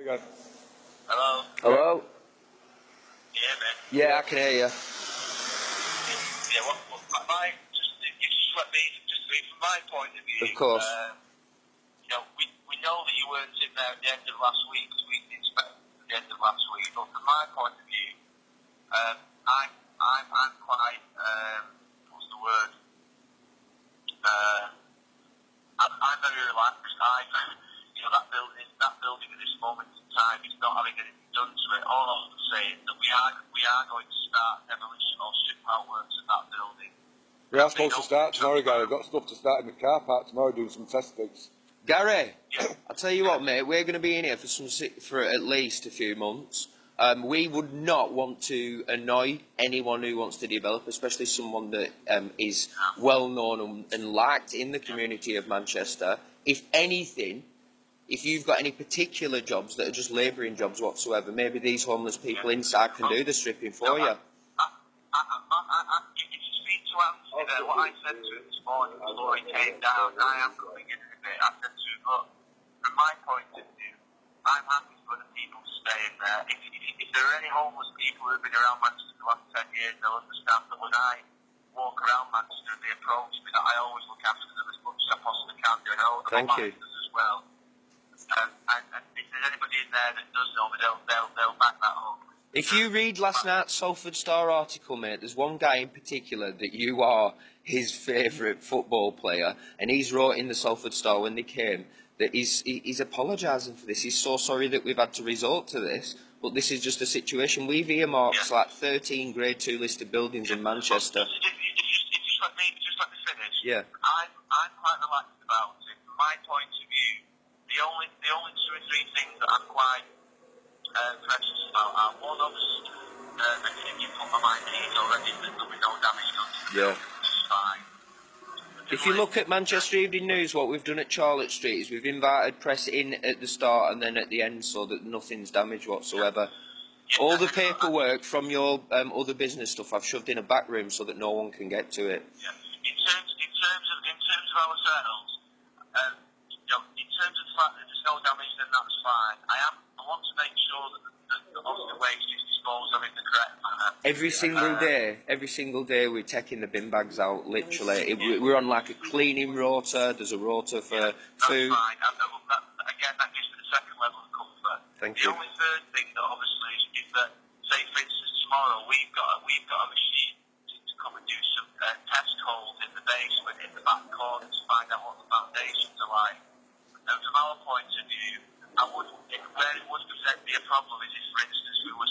Hello? Hello? Can you hear me? Yeah, I can hear you. Yeah, just let me, just read from my point of view. Of course. We know that you weren't in there at the end of last week, because we inspected at the end of last week, but from my point of view, I'm quite, what's the word? I'm very relaxed. That building at this moment in time is not having anything done to it. All I want to say is that we are going to start demolition or strip out works at that building. We are supposed to start tomorrow, Gary. I've got stuff to start in the car park tomorrow doing some testings. Gary, Yeah. I'll tell you what, mate, we're going to be in here for at least a few months. We would not want to annoy anyone who wants to develop, especially someone that is well known and liked in the community of Manchester. If anything, if you've got any particular jobs that are just labouring jobs whatsoever, maybe these homeless people inside can do the stripping for you. If you speak to Anthony, what I said to him this morning before he came down, I am coming in a bit. I said to him, look, from my point of view, I'm happy for the people to stay in there. If there are any homeless people who have been around Manchester for the last 10 years, they'll understand that when I walk around Manchester and they approach me, that I always look after them as much as I possibly can do. And I know Thank you. as well. And if there's anybody in there that does know me, they'll back that up. If you read last night's Salford Star article, mate, there's one guy in particular that you are his favourite football player, and he's wrote in the Salford Star when they came that he's apologising for this. He's so sorry that we've had to resort to this, but this is just a situation. We've earmarked like 13 Grade 2 listed buildings in Manchester. Just let me finish. Yeah. I'm quite relaxed about it. From my point of view, the only 2 or 3 things that I'm quite precious about are one, obviously, everything you put my mind at ease already, that there'll be no damage done to the building, which is fine. If you look at Manchester Evening News, what we've done at Charlotte Street is we've invited press in at the start and then at the end so that nothing's damaged whatsoever. All the paperwork from your other business stuff I've shoved in a back room so that no one can get to it. Yeah. In terms of ourselves, in terms of the fact that there's no damage, then that's fine. I want to make sure that the waste is disposed of in the correct manner. Every single day we're taking the bin bags out, literally. We're on like a cleaning rota, there's a rota for food. That's fine. Again, that gives me the second level of comfort. Thank you. you. The only third thing that obviously is that, say for instance tomorrow, we've got a machine to come and do some test holes in the basement, in the back corner, to find out what the foundations are like. And from our point of view, where it would present be a problem is if, for instance, we were.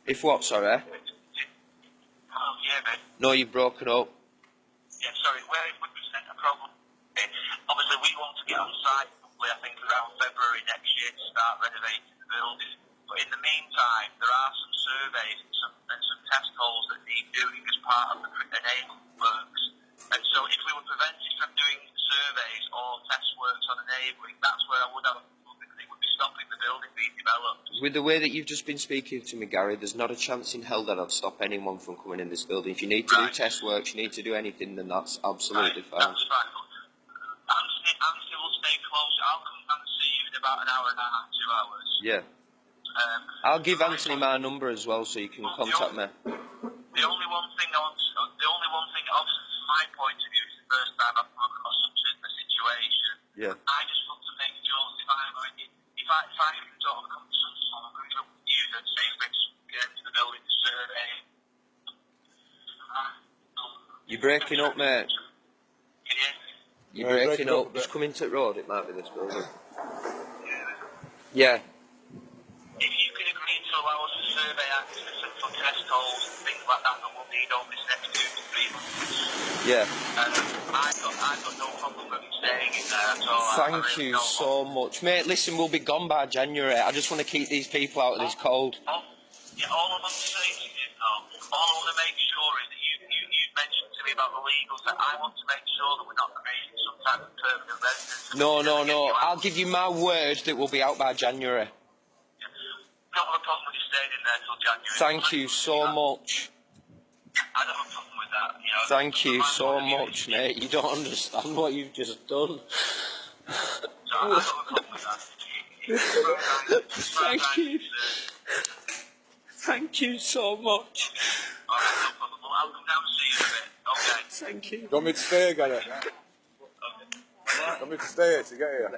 If what, sorry? Oh, yeah, mate. No, you've broken up. Yeah, sorry, where it would present a problem. Obviously, we want to get on site, probably, I think, around February next year to start renovating the building. But in the meantime, there are some surveys and some test holes that need doing as part of the enabling works. And so if we were prevented from doing surveys or test works on enabling, that's where I would have a problem, because it would be stopping the building being developed. With the way that you've just been speaking to me, Gary, there's not a chance in hell that I'd stop anyone from coming in this building. If you need to do test works, you need to do anything, then that's absolutely fine. That's fine. Anthony will stay close. I'll come and see you in about an hour and a half, 2 hours. Yeah. I'll give Anthony my number as well so you can contact me. The only one thing, obviously from my point of view, it's the first time I've come across such a situation. Yeah. I just want to make sure that if I can sort of come to some sort of agreement with you that say let's get into the building to survey. You're breaking up, mate. You're breaking up. up. Just come into the road, it might be this building. Yeah. If you can agree to allow us to survey access and for test holes and things like that we'll need over this next 2 to 3 months. Yeah. I've got no problem with staying in there at all. Thank you so much. Mate, listen, we'll be gone by January. I just want to keep these people out of this cold. All I want to say to you, all I want to make sure is that you mentioned to me about the legals, that I want to make sure that we're not creating some type of permanent residence. No. I'll give you my word that we'll be out by January. Not have a problem with you staying in there till January. Thank you so much. I don't have a problem with that. Thank you so much, mate. You don't understand what you've just done. So I don't have a problem with that. Thank you. Thank you so much. Alright, no problem. Well, I'll come down and see you in a bit. Okay. Thank you. Do you want me to stay, Gary? Do Okay. you want me to stay to get here?